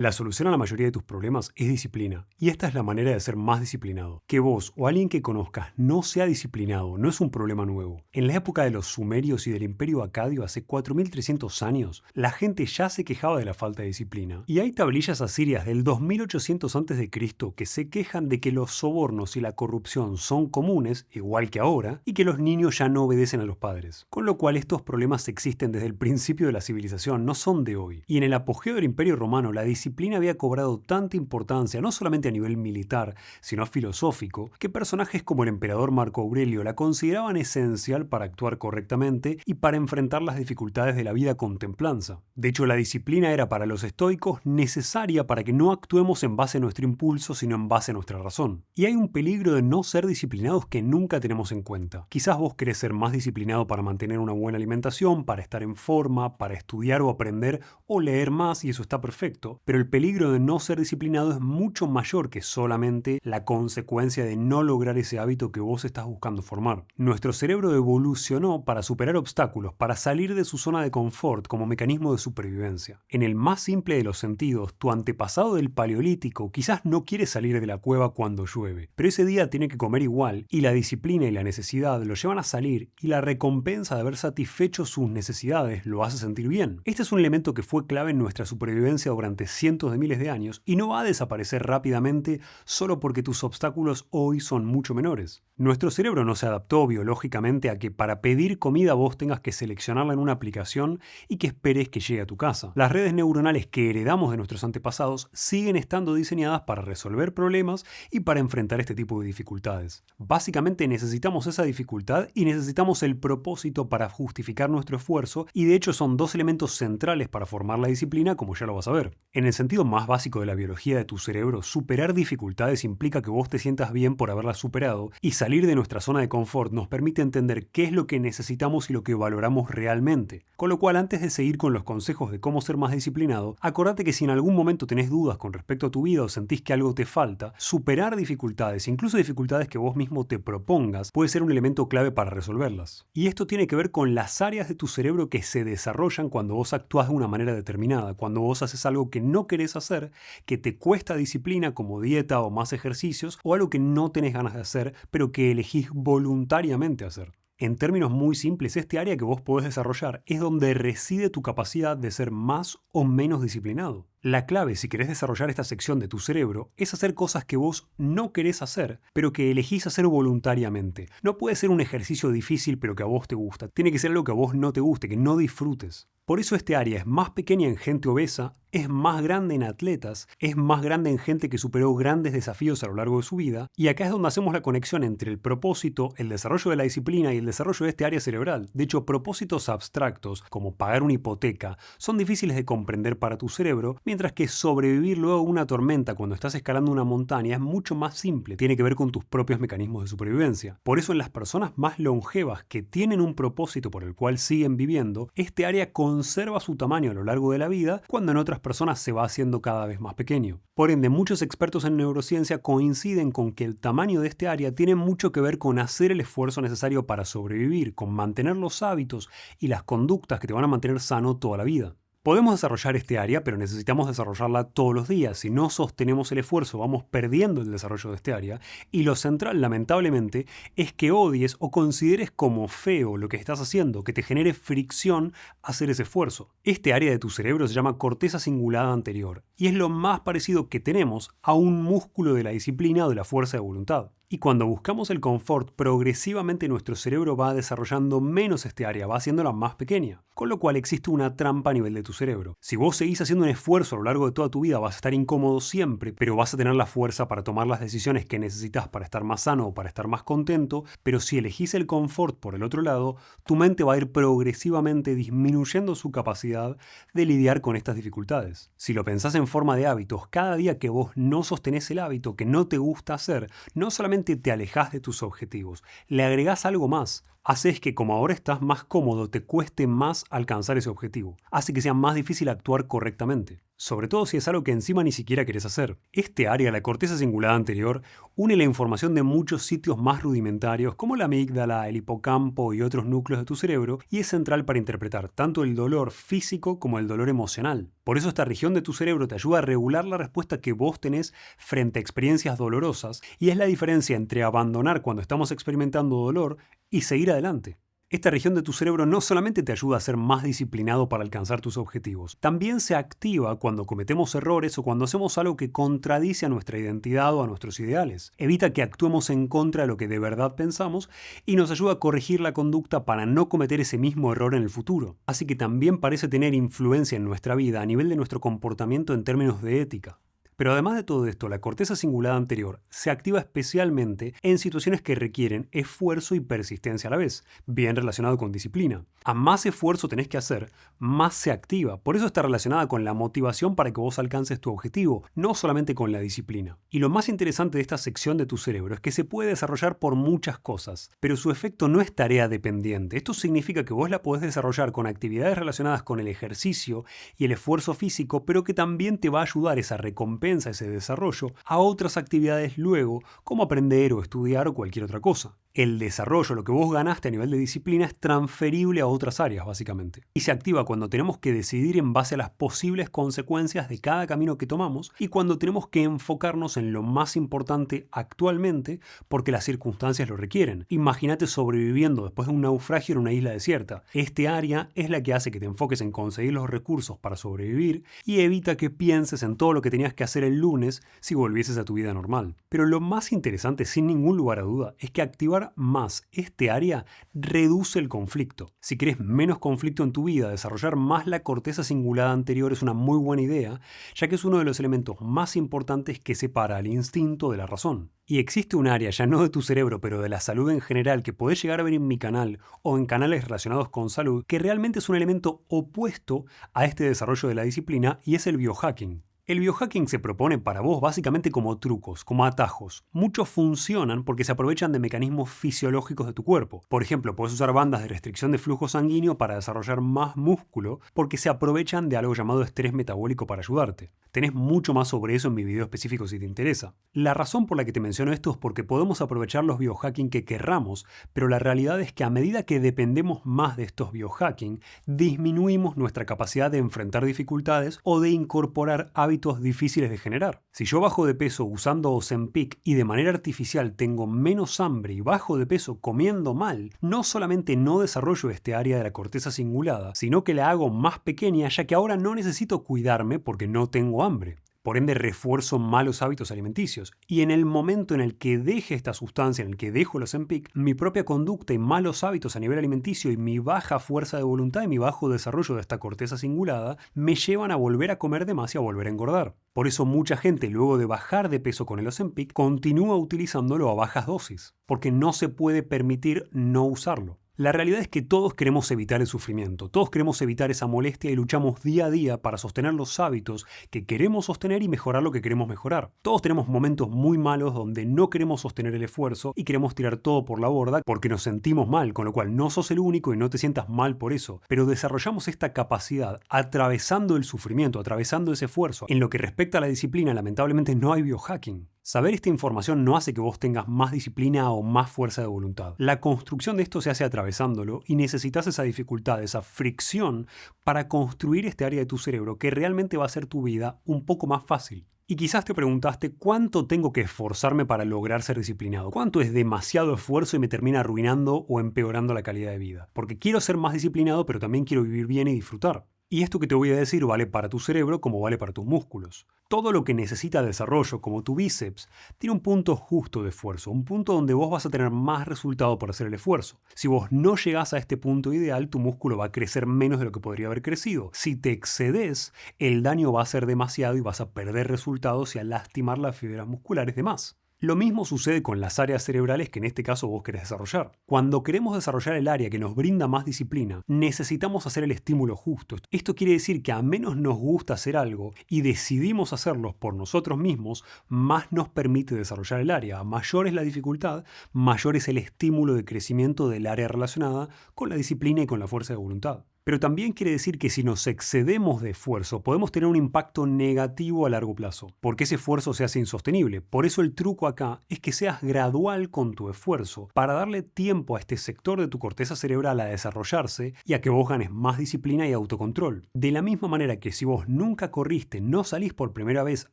La solución a la mayoría de tus problemas es disciplina, y esta es la manera de ser más disciplinado. Que vos o alguien que conozcas no sea disciplinado no es un problema nuevo. En la época de los sumerios y del Imperio Acadio hace 4300 años, la gente ya se quejaba de la falta de disciplina. Y hay tablillas asirias del 2800 a.C. que se quejan de que los sobornos y la corrupción son comunes, igual que ahora, y que los niños ya no obedecen a los padres. Con lo cual estos problemas existen desde el principio de la civilización, no son de hoy. Y en el apogeo del Imperio Romano, la disciplina había cobrado tanta importancia, no solamente a nivel militar, sino filosófico, que personajes como el emperador Marco Aurelio la consideraban esencial para actuar correctamente y para enfrentar las dificultades de la vida con templanza. De hecho, la disciplina era para los estoicos necesaria para que no actuemos en base a nuestro impulso, sino en base a nuestra razón. Y hay un peligro de no ser disciplinados que nunca tenemos en cuenta. Quizás vos querés ser más disciplinado para mantener una buena alimentación, para estar en forma, para estudiar o aprender o leer más, y eso está perfecto, pero el peligro de no ser disciplinado es mucho mayor que solamente la consecuencia de no lograr ese hábito que vos estás buscando formar. Nuestro cerebro evolucionó para superar obstáculos, para salir de su zona de confort como mecanismo de supervivencia. En el más simple de los sentidos, tu antepasado del Paleolítico quizás no quiere salir de la cueva cuando llueve, pero ese día tiene que comer igual, y la disciplina y la necesidad lo llevan a salir, y la recompensa de haber satisfecho sus necesidades lo hace sentir bien. Este es un elemento que fue clave en nuestra supervivencia durante cientos de miles de años y no va a desaparecer rápidamente solo porque tus obstáculos hoy son mucho menores. Nuestro cerebro no se adaptó biológicamente a que para pedir comida vos tengas que seleccionarla en una aplicación y que esperes que llegue a tu casa. Las redes neuronales que heredamos de nuestros antepasados siguen estando diseñadas para resolver problemas y para enfrentar este tipo de dificultades. Básicamente necesitamos esa dificultad y necesitamos el propósito para justificar nuestro esfuerzo, y de hecho son dos elementos centrales para formar la disciplina, como ya lo vas a ver. En el sentido más básico de la biología de tu cerebro, superar dificultades implica que vos te sientas bien por haberlas superado, y salir de nuestra zona de confort nos permite entender qué es lo que necesitamos y lo que valoramos realmente. Con lo cual, antes de seguir con los consejos de cómo ser más disciplinado, acordate que si en algún momento tenés dudas con respecto a tu vida o sentís que algo te falta, superar dificultades, incluso dificultades que vos mismo te propongas, puede ser un elemento clave para resolverlas. Y esto tiene que ver con las áreas de tu cerebro que se desarrollan cuando vos actúas de una manera determinada, cuando vos haces algo que no querés hacer, que te cuesta disciplina como dieta o más ejercicios, o algo que no tenés ganas de hacer, pero que elegís voluntariamente hacer. En términos muy simples, este área que vos podés desarrollar es donde reside tu capacidad de ser más o menos disciplinado. La clave, si querés desarrollar esta sección de tu cerebro, es hacer cosas que vos no querés hacer, pero que elegís hacer voluntariamente. No puede ser un ejercicio difícil pero que a vos te gusta. Tiene que ser algo que a vos no te guste, que no disfrutes. Por eso este área es más pequeña en gente obesa, es más grande en atletas, es más grande en gente que superó grandes desafíos a lo largo de su vida, y acá es donde hacemos la conexión entre el propósito, el desarrollo de la disciplina y el desarrollo de este área cerebral. De hecho, propósitos abstractos, como pagar una hipoteca, son difíciles de comprender para tu cerebro, mientras que sobrevivir luego a una tormenta cuando estás escalando una montaña es mucho más simple, tiene que ver con tus propios mecanismos de supervivencia. Por eso en las personas más longevas que tienen un propósito por el cual siguen viviendo, este área conserva su tamaño a lo largo de la vida, cuando en otras personas se va haciendo cada vez más pequeño. Por ende, muchos expertos en neurociencia coinciden con que el tamaño de este área tiene mucho que ver con hacer el esfuerzo necesario para sobrevivir, con mantener los hábitos y las conductas que te van a mantener sano toda la vida. Podemos desarrollar este área, pero necesitamos desarrollarla todos los días. Si no sostenemos el esfuerzo, vamos perdiendo el desarrollo de este área. Y lo central, lamentablemente, es que odies o consideres como feo lo que estás haciendo, que te genere fricción hacer ese esfuerzo. Este área de tu cerebro se llama corteza cingulada anterior, y es lo más parecido que tenemos a un músculo de la disciplina o de la fuerza de voluntad. Y cuando buscamos el confort, progresivamente nuestro cerebro va desarrollando menos este área, va haciéndola más pequeña. Con lo cual existe una trampa a nivel de tu cerebro. Si vos seguís haciendo un esfuerzo a lo largo de toda tu vida, vas a estar incómodo siempre, pero vas a tener la fuerza para tomar las decisiones que necesitas para estar más sano o para estar más contento. Pero si elegís el confort por el otro lado, tu mente va a ir progresivamente disminuyendo su capacidad de lidiar con estas dificultades. Si lo pensás en forma de hábitos, cada día que vos no sostenés el hábito que no te gusta hacer, no solamente te alejás de tus objetivos, le agregás algo más. haces que como ahora estás más cómodo te cueste más alcanzar ese objetivo. Hace que sea más difícil actuar correctamente. Sobre todo si es algo que encima ni siquiera querés hacer. Este área, la corteza cingulada anterior, une la información de muchos sitios más rudimentarios como la amígdala, el hipocampo y otros núcleos de tu cerebro y es central para interpretar tanto el dolor físico como el dolor emocional. Por eso esta región de tu cerebro te ayuda a regular la respuesta que vos tenés frente a experiencias dolorosas y es la diferencia entre abandonar cuando estamos experimentando dolor y seguir adelante. Esta región de tu cerebro no solamente te ayuda a ser más disciplinado para alcanzar tus objetivos, también se activa cuando cometemos errores o cuando hacemos algo que contradice a nuestra identidad o a nuestros ideales. Evita que actuemos en contra de lo que de verdad pensamos y nos ayuda a corregir la conducta para no cometer ese mismo error en el futuro. Así que también parece tener influencia en nuestra vida a nivel de nuestro comportamiento en términos de ética. Pero además de todo esto, la corteza cingulada anterior se activa especialmente en situaciones que requieren esfuerzo y persistencia a la vez, bien relacionado con disciplina. A más esfuerzo tenés que hacer, más se activa. Por eso está relacionada con la motivación para que vos alcances tu objetivo, no solamente con la disciplina. Y lo más interesante de esta sección de tu cerebro es que se puede desarrollar por muchas cosas, pero su efecto no es tarea dependiente. Esto significa que vos la podés desarrollar con actividades relacionadas con el ejercicio y el esfuerzo físico, pero que también te va a ayudar esa recompensa, ese desarrollo, a otras actividades luego, como aprender o estudiar o cualquier otra cosa. El desarrollo, lo que vos ganaste a nivel de disciplina, es transferible a otras áreas, básicamente. Y se activa cuando tenemos que decidir en base a las posibles consecuencias de cada camino que tomamos y cuando tenemos que enfocarnos en lo más importante actualmente porque las circunstancias lo requieren. Imagínate sobreviviendo después de un naufragio en una isla desierta. Este área es la que hace que te enfoques en conseguir los recursos para sobrevivir y evita que pienses en todo lo que tenías que hacer el lunes si volvieses a tu vida normal. Pero lo más interesante, sin ningún lugar a duda, es que activar más este área reduce el conflicto. Si querés menos conflicto en tu vida, desarrollar más la corteza cingulada anterior es una muy buena idea, ya que es uno de los elementos más importantes que separa al instinto de la razón. Y existe un área, ya no de tu cerebro, pero de la salud en general, que podés llegar a ver en mi canal o en canales relacionados con salud, que realmente es un elemento opuesto a este desarrollo de la disciplina y es el biohacking. El biohacking se propone para vos básicamente como trucos, como atajos. Muchos funcionan porque se aprovechan de mecanismos fisiológicos de tu cuerpo. Por ejemplo, puedes usar bandas de restricción de flujo sanguíneo para desarrollar más músculo porque se aprovechan de algo llamado estrés metabólico para ayudarte. Tenés mucho más sobre eso en mi video específico si te interesa. La razón por la que te menciono esto es porque podemos aprovechar los biohacking que querramos, pero la realidad es que a medida que dependemos más de estos biohacking, disminuimos nuestra capacidad de enfrentar dificultades o de incorporar hábitos difíciles de generar. Si yo bajo de peso usando Ozempic y de manera artificial tengo menos hambre y bajo de peso comiendo mal, no solamente no desarrollo este área de la corteza cingulada, sino que la hago más pequeña ya que ahora no necesito cuidarme porque no tengo hambre. Por ende, refuerzo malos hábitos alimenticios. Y en el momento en el que deje esta sustancia, en el que dejo el Ozempic, mi propia conducta y malos hábitos a nivel alimenticio y mi baja fuerza de voluntad y mi bajo desarrollo de esta corteza cingulada me llevan a volver a comer de más y a volver a engordar. Por eso mucha gente, luego de bajar de peso con el Ozempic, continúa utilizándolo a bajas dosis, porque no se puede permitir no usarlo. La realidad es que todos queremos evitar el sufrimiento, todos queremos evitar esa molestia y luchamos día a día para sostener los hábitos que queremos sostener y mejorar lo que queremos mejorar. Todos tenemos momentos muy malos donde no queremos sostener el esfuerzo y queremos tirar todo por la borda porque nos sentimos mal, con lo cual no sos el único y no te sientas mal por eso. Pero desarrollamos esta capacidad atravesando el sufrimiento, atravesando ese esfuerzo. En lo que respecta a la disciplina, lamentablemente no hay biohacking. Saber esta información no hace que vos tengas más disciplina o más fuerza de voluntad. La construcción de esto se hace atravesándolo y necesitas esa dificultad, esa fricción para construir este área de tu cerebro que realmente va a hacer tu vida un poco más fácil. Y quizás te preguntaste cuánto tengo que esforzarme para lograr ser disciplinado, cuánto es demasiado esfuerzo y me termina arruinando o empeorando la calidad de vida. Porque quiero ser más disciplinado, pero también quiero vivir bien y disfrutar. Y esto que te voy a decir vale para tu cerebro como vale para tus músculos. Todo lo que necesita desarrollo, como tu bíceps, tiene un punto justo de esfuerzo, un punto donde vos vas a tener más resultado por hacer el esfuerzo. Si vos no llegás a este punto ideal, tu músculo va a crecer menos de lo que podría haber crecido. Si te excedes, el daño va a ser demasiado y vas a perder resultados y a lastimar las fibras musculares de más. Lo mismo sucede con las áreas cerebrales que en este caso vos querés desarrollar. Cuando queremos desarrollar el área que nos brinda más disciplina, necesitamos hacer el estímulo justo. Esto quiere decir que a menos nos gusta hacer algo y decidimos hacerlo por nosotros mismos, más nos permite desarrollar el área. A mayor es la dificultad, mayor es el estímulo de crecimiento del área relacionada con la disciplina y con la fuerza de voluntad. Pero también quiere decir que si nos excedemos de esfuerzo, podemos tener un impacto negativo a largo plazo, porque ese esfuerzo se hace insostenible. Por eso el truco acá es que seas gradual con tu esfuerzo, para darle tiempo a este sector de tu corteza cerebral a desarrollarse y a que vos ganes más disciplina y autocontrol. De la misma manera que si vos nunca corriste, no salís por primera vez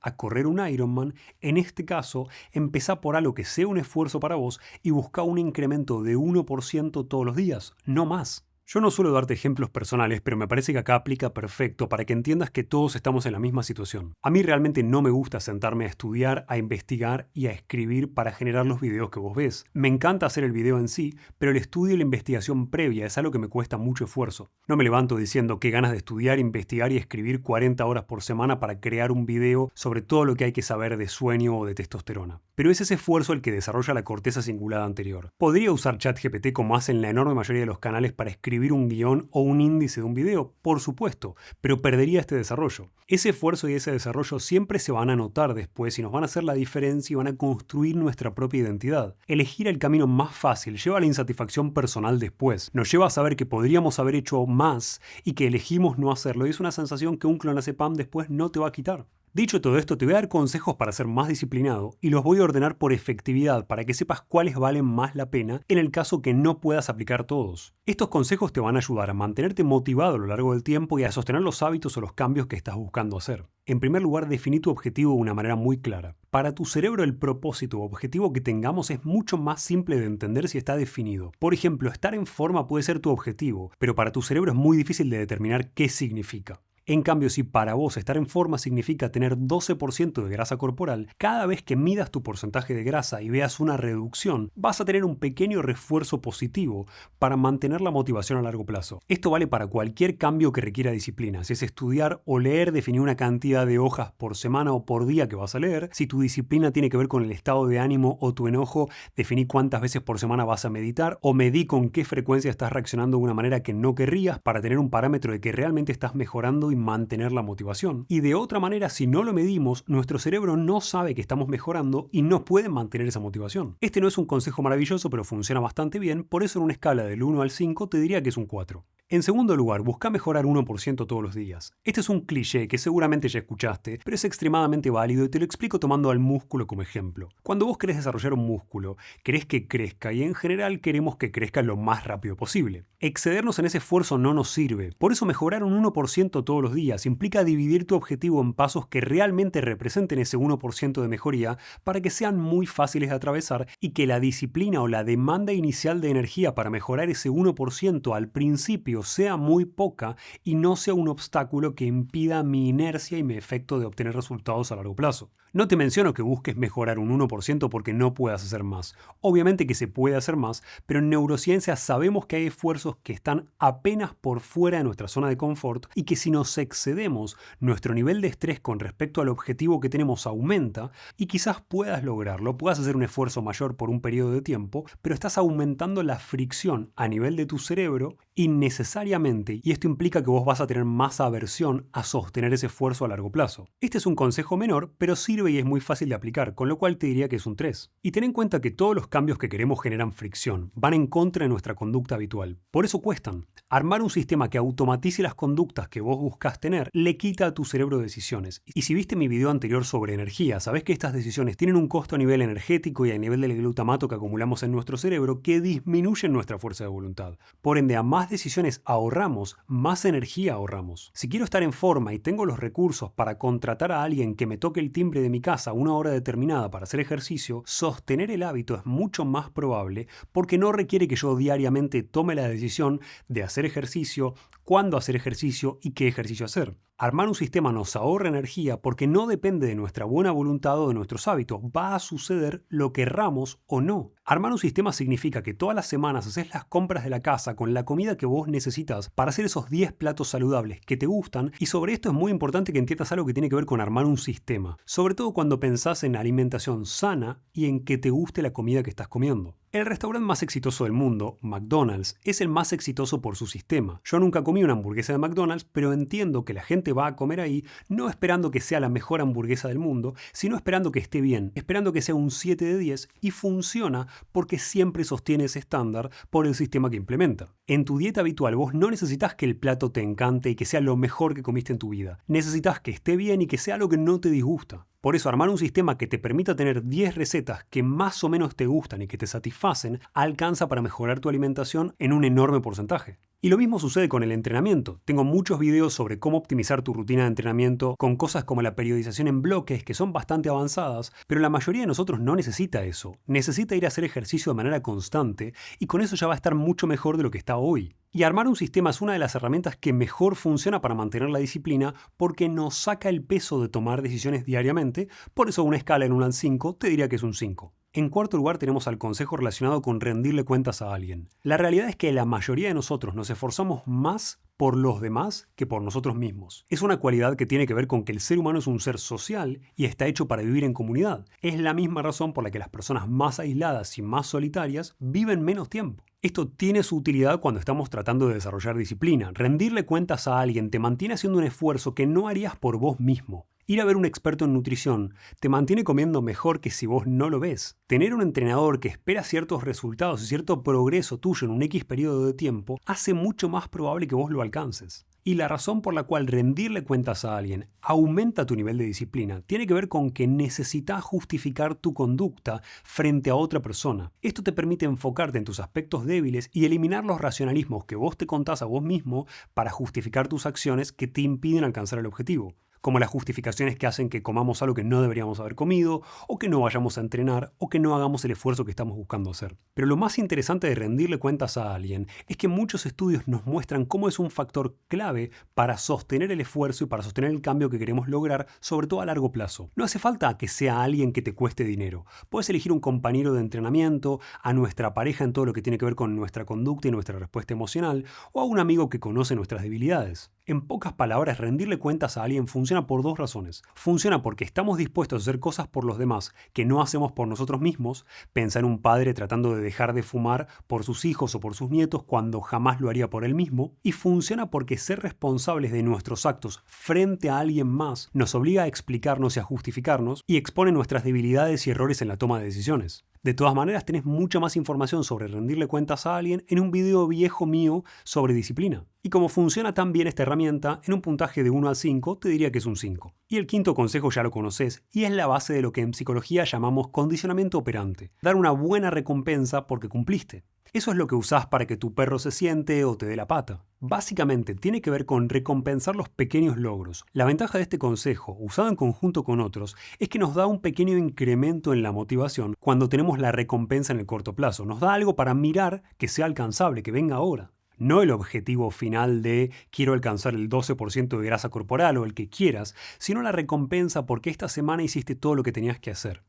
a correr un Ironman, en este caso, empezá por algo que sea un esfuerzo para vos y busca un incremento de 1% todos los días, no más. Yo no suelo darte ejemplos personales, pero me parece que acá aplica perfecto para que entiendas que todos estamos en la misma situación. A mí realmente no me gusta sentarme a estudiar, a investigar y a escribir para generar los videos que vos ves. Me encanta hacer el video en sí, pero el estudio y la investigación previa es algo que me cuesta mucho esfuerzo. No me levanto diciendo qué ganas de estudiar, investigar y escribir 40 horas por semana para crear un video sobre todo lo que hay que saber de sueño o de testosterona. Pero es ese esfuerzo el que desarrolla la corteza cingulada anterior. Podría usar ChatGPT como hacen la enorme mayoría de los canales para escribir un guión o un índice de un video, por supuesto, pero perdería este desarrollo. Ese esfuerzo y ese desarrollo siempre se van a notar después y nos van a hacer la diferencia y van a construir nuestra propia identidad. Elegir el camino más fácil lleva a la insatisfacción personal después. Nos lleva a saber que podríamos haber hecho más y que elegimos no hacerlo, y es una sensación que un clonazepam después no te va a quitar. Dicho todo esto, te voy a dar consejos para ser más disciplinado y los voy a ordenar por efectividad para que sepas cuáles valen más la pena en el caso que no puedas aplicar todos. Estos consejos te van a ayudar a mantenerte motivado a lo largo del tiempo y a sostener los hábitos o los cambios que estás buscando hacer. En primer lugar, definí tu objetivo de una manera muy clara. Para tu cerebro el propósito o objetivo que tengamos es mucho más simple de entender si está definido. Por ejemplo, estar en forma puede ser tu objetivo, pero para tu cerebro es muy difícil de determinar qué significa. En cambio, si para vos estar en forma significa tener 12% de grasa corporal, cada vez que midas tu porcentaje de grasa y veas una reducción, vas a tener un pequeño refuerzo positivo para mantener la motivación a largo plazo. Esto vale para cualquier cambio que requiera disciplina. Si es estudiar o leer, definir una cantidad de hojas por semana o por día que vas a leer. Si tu disciplina tiene que ver con el estado de ánimo o tu enojo, definí cuántas veces por semana vas a meditar o medí con qué frecuencia estás reaccionando de una manera que no querrías para tener un parámetro de que realmente estás mejorando y mantener la motivación. Y de otra manera, si no lo medimos, nuestro cerebro no sabe que estamos mejorando y no puede mantener esa motivación. Este no es un consejo maravilloso, pero funciona bastante bien, por eso en una escala del 1 al 5 te diría que es un 4. En segundo lugar, busca mejorar 1% todos los días. Este es un cliché que seguramente ya escuchaste, pero es extremadamente válido y te lo explico tomando al músculo como ejemplo. Cuando vos querés desarrollar un músculo, querés que crezca y en general queremos que crezca lo más rápido posible. Excedernos en ese esfuerzo no nos sirve, por eso mejorar un 1% todos los días implica dividir tu objetivo en pasos que realmente representen ese 1% de mejoría para que sean muy fáciles de atravesar y que la disciplina o la demanda inicial de energía para mejorar ese 1% al principio sea muy poca y no sea un obstáculo que impida mi inercia y mi efecto de obtener resultados a largo plazo. No te menciono que busques mejorar un 1% porque no puedas hacer más. Obviamente que se puede hacer más, pero en neurociencia sabemos que hay esfuerzos que están apenas por fuera de nuestra zona de confort y que si nos excedemos, nuestro nivel de estrés con respecto al objetivo que tenemos aumenta y quizás puedas lograrlo, puedas hacer un esfuerzo mayor por un periodo de tiempo, pero estás aumentando la fricción a nivel de tu cerebro innecesariamente y esto implica que vos vas a tener más aversión a sostener ese esfuerzo a largo plazo. Este es un consejo menor, pero sirve y es muy fácil de aplicar, con lo cual te diría que es un 3. Y ten en cuenta que todos los cambios que queremos generan fricción, van en contra de nuestra conducta habitual. Por eso cuestan. Armar un sistema que automatice las conductas que vos buscas tener le quita a tu cerebro decisiones. Y si viste mi video anterior sobre energía, sabés que estas decisiones tienen un costo a nivel energético y a nivel del glutamato que acumulamos en nuestro cerebro que disminuyen nuestra fuerza de voluntad. Por ende, a más decisiones ahorramos, más energía ahorramos. Si quiero estar en forma y tengo los recursos para contratar a alguien que me toque el timbre de mi casa a una hora determinada para hacer ejercicio, sostener el hábito es mucho más probable porque no requiere que yo diariamente tome la decisión de hacer ejercicio cuándo hacer ejercicio y qué ejercicio hacer. Armar un sistema nos ahorra energía porque no depende de nuestra buena voluntad o de nuestros hábitos. Va a suceder lo querramos o no. Armar un sistema significa que todas las semanas haces las compras de la casa con la comida que vos necesitas para hacer esos 10 platos saludables que te gustan, y sobre esto es muy importante que entiendas algo que tiene que ver con armar un sistema, sobre todo cuando pensás en alimentación sana y en que te guste la comida que estás comiendo. El restaurante más exitoso del mundo, McDonald's, es el más exitoso por su sistema. Yo nunca comí una hamburguesa de McDonald's, pero entiendo que la gente va a comer ahí no esperando que sea la mejor hamburguesa del mundo, sino esperando que esté bien, esperando que sea un 7 de 10, y funciona porque siempre sostiene ese estándar por el sistema que implementa. En tu dieta habitual vos no necesitas que el plato te encante y que sea lo mejor que comiste en tu vida. Necesitas que esté bien y que sea algo que no te disgusta. Por eso, armar un sistema que te permita tener 10 recetas que más o menos te gustan y que te satisfacen alcanza para mejorar tu alimentación en un enorme porcentaje. Y lo mismo sucede con el entrenamiento. Tengo muchos videos sobre cómo optimizar tu rutina de entrenamiento con cosas como la periodización en bloques, que son bastante avanzadas, pero la mayoría de nosotros no necesita eso. Necesita ir a hacer ejercicio de manera constante, y con eso ya va a estar mucho mejor de lo que está hoy. Y armar un sistema es una de las herramientas que mejor funciona para mantener la disciplina porque nos saca el peso de tomar decisiones diariamente. Por eso una escala en 1 al 5 te diría que es un 5. En cuarto lugar tenemos al consejo relacionado con rendirle cuentas a alguien. La realidad es que la mayoría de nosotros nos esforzamos más por los demás que por nosotros mismos. Es una cualidad que tiene que ver con que el ser humano es un ser social y está hecho para vivir en comunidad. Es la misma razón por la que las personas más aisladas y más solitarias viven menos tiempo. Esto tiene su utilidad cuando estamos tratando de desarrollar disciplina. Rendirle cuentas a alguien te mantiene haciendo un esfuerzo que no harías por vos mismo. Ir a ver un experto en nutrición te mantiene comiendo mejor que si vos no lo ves. Tener un entrenador que espera ciertos resultados y cierto progreso tuyo en un X periodo de tiempo hace mucho más probable que vos lo alcances. Y la razón por la cual rendirle cuentas a alguien aumenta tu nivel de disciplina tiene que ver con que necesitas justificar tu conducta frente a otra persona. Esto te permite enfocarte en tus aspectos débiles y eliminar los racionalismos que vos te contás a vos mismo para justificar tus acciones que te impiden alcanzar el objetivo, como las justificaciones que hacen que comamos algo que no deberíamos haber comido, o que no vayamos a entrenar, o que no hagamos el esfuerzo que estamos buscando hacer. Pero lo más interesante de rendirle cuentas a alguien es que muchos estudios nos muestran cómo es un factor clave para sostener el esfuerzo y para sostener el cambio que queremos lograr, sobre todo a largo plazo. No hace falta que sea alguien que te cueste dinero. Puedes elegir un compañero de entrenamiento, a nuestra pareja en todo lo que tiene que ver con nuestra conducta y nuestra respuesta emocional, o a un amigo que conoce nuestras debilidades. En pocas palabras, rendirle cuentas a alguien funciona por dos razones. Funciona porque estamos dispuestos a hacer cosas por los demás que no hacemos por nosotros mismos. Pensá en un padre tratando de dejar de fumar por sus hijos o por sus nietos cuando jamás lo haría por él mismo. Y funciona porque ser responsables de nuestros actos frente a alguien más nos obliga a explicarnos y a justificarnos y expone nuestras debilidades y errores en la toma de decisiones. De todas maneras, tenés mucha más información sobre rendirle cuentas a alguien en un video viejo mío sobre disciplina. Y como funciona tan bien esta herramienta, en un puntaje de 1 a 5 te diría que es un 5. Y el quinto consejo ya lo conoces y es la base de lo que en psicología llamamos condicionamiento operante. Dar una buena recompensa porque cumpliste. Eso es lo que usás para que tu perro se siente o te dé la pata. Básicamente tiene que ver con recompensar los pequeños logros. La ventaja de este consejo, usado en conjunto con otros, es que nos da un pequeño incremento en la motivación cuando tenemos la recompensa en el corto plazo. Nos da algo para mirar que sea alcanzable, que venga ahora. No el objetivo final de quiero alcanzar el 12% de grasa corporal o el que quieras, sino la recompensa porque esta semana hiciste todo lo que tenías que hacer.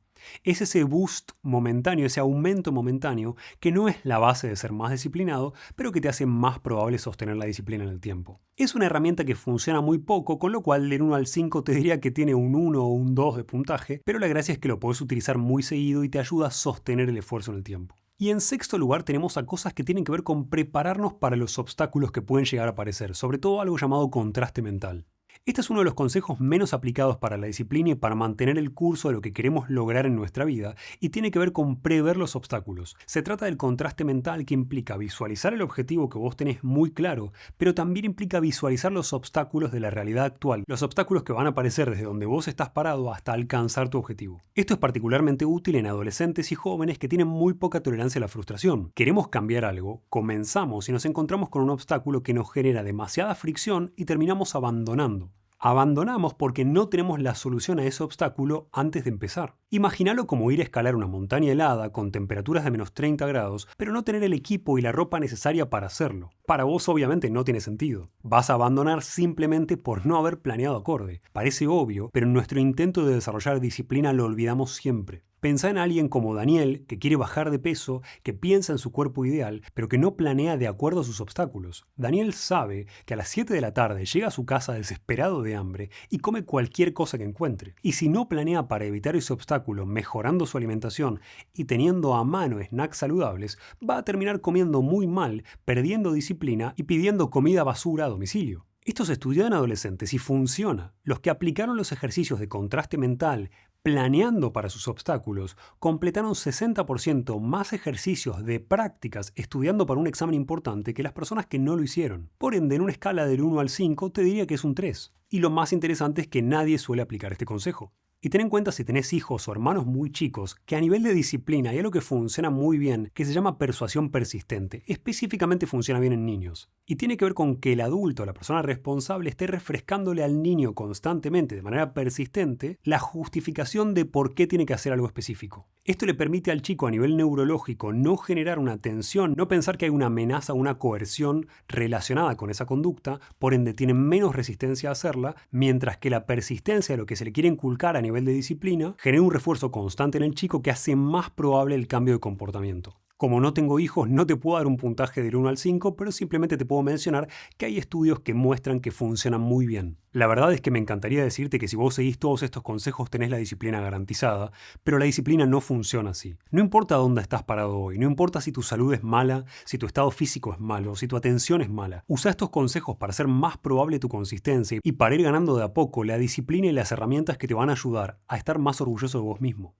Es ese boost momentáneo, ese aumento momentáneo, que no es la base de ser más disciplinado, pero que te hace más probable sostener la disciplina en el tiempo. Es una herramienta que funciona muy poco, con lo cual del 1 al 5 te diría que tiene un 1 o un 2 de puntaje, pero la gracia es que lo puedes utilizar muy seguido y te ayuda a sostener el esfuerzo en el tiempo. Y en sexto lugar tenemos a cosas que tienen que ver con prepararnos para los obstáculos que pueden llegar a aparecer, sobre todo algo llamado contraste mental. Este es uno de los consejos menos aplicados para la disciplina y para mantener el curso de lo que queremos lograr en nuestra vida, y tiene que ver con prever los obstáculos. Se trata del contraste mental que implica visualizar el objetivo que vos tenés muy claro, pero también implica visualizar los obstáculos de la realidad actual, los obstáculos que van a aparecer desde donde vos estás parado hasta alcanzar tu objetivo. Esto es particularmente útil en adolescentes y jóvenes que tienen muy poca tolerancia a la frustración. Queremos cambiar algo, comenzamos y nos encontramos con un obstáculo que nos genera demasiada fricción y terminamos abandonando. Abandonamos porque no tenemos la solución a ese obstáculo antes de empezar. Imagínalo como ir a escalar una montaña helada con temperaturas de menos 30 grados, pero no tener el equipo y la ropa necesaria para hacerlo. Para vos obviamente no tiene sentido. Vas a abandonar simplemente por no haber planeado acorde. Parece obvio, pero en nuestro intento de desarrollar disciplina lo olvidamos siempre. Pensá en alguien como Daniel, que quiere bajar de peso, que piensa en su cuerpo ideal, pero que no planea de acuerdo a sus obstáculos. Daniel sabe que a las 7 de la tarde llega a su casa desesperado de hambre y come cualquier cosa que encuentre. Y si no planea para evitar ese obstáculo, mejorando su alimentación y teniendo a mano snacks saludables, va a terminar comiendo muy mal, perdiendo disciplina y pidiendo comida basura a domicilio. Esto se estudió en adolescentes y funciona. Los que aplicaron los ejercicios de contraste mental planeando para sus obstáculos, completaron 60% más ejercicios de prácticas estudiando para un examen importante que las personas que no lo hicieron. Por ende, en una escala del 1 al 5 te diría que es un 3. Y lo más interesante es que nadie suele aplicar este consejo. Y ten en cuenta si tenés hijos o hermanos muy chicos, que a nivel de disciplina hay algo que funciona muy bien, que se llama persuasión persistente. Específicamente funciona bien en niños. Y tiene que ver con que el adulto, la persona responsable, esté refrescándole al niño constantemente, de manera persistente, la justificación de por qué tiene que hacer algo específico. Esto le permite al chico a nivel neurológico no generar una tensión, no pensar que hay una amenaza o una coerción relacionada con esa conducta, por ende tiene menos resistencia a hacerla, mientras que la persistencia de lo que se le quiere inculcar a nivel de disciplina genera un refuerzo constante en el chico que hace más probable el cambio de comportamiento. Como no tengo hijos, no te puedo dar un puntaje del 1 al 5, pero simplemente te puedo mencionar que hay estudios que muestran que funcionan muy bien. La verdad es que me encantaría decirte que si vos seguís todos estos consejos tenés la disciplina garantizada, pero la disciplina no funciona así. No importa dónde estás parado hoy, no importa si tu salud es mala, si tu estado físico es malo, si tu atención es mala. Usa estos consejos para hacer más probable tu consistencia y para ir ganando de a poco la disciplina y las herramientas que te van a ayudar a estar más orgulloso de vos mismo.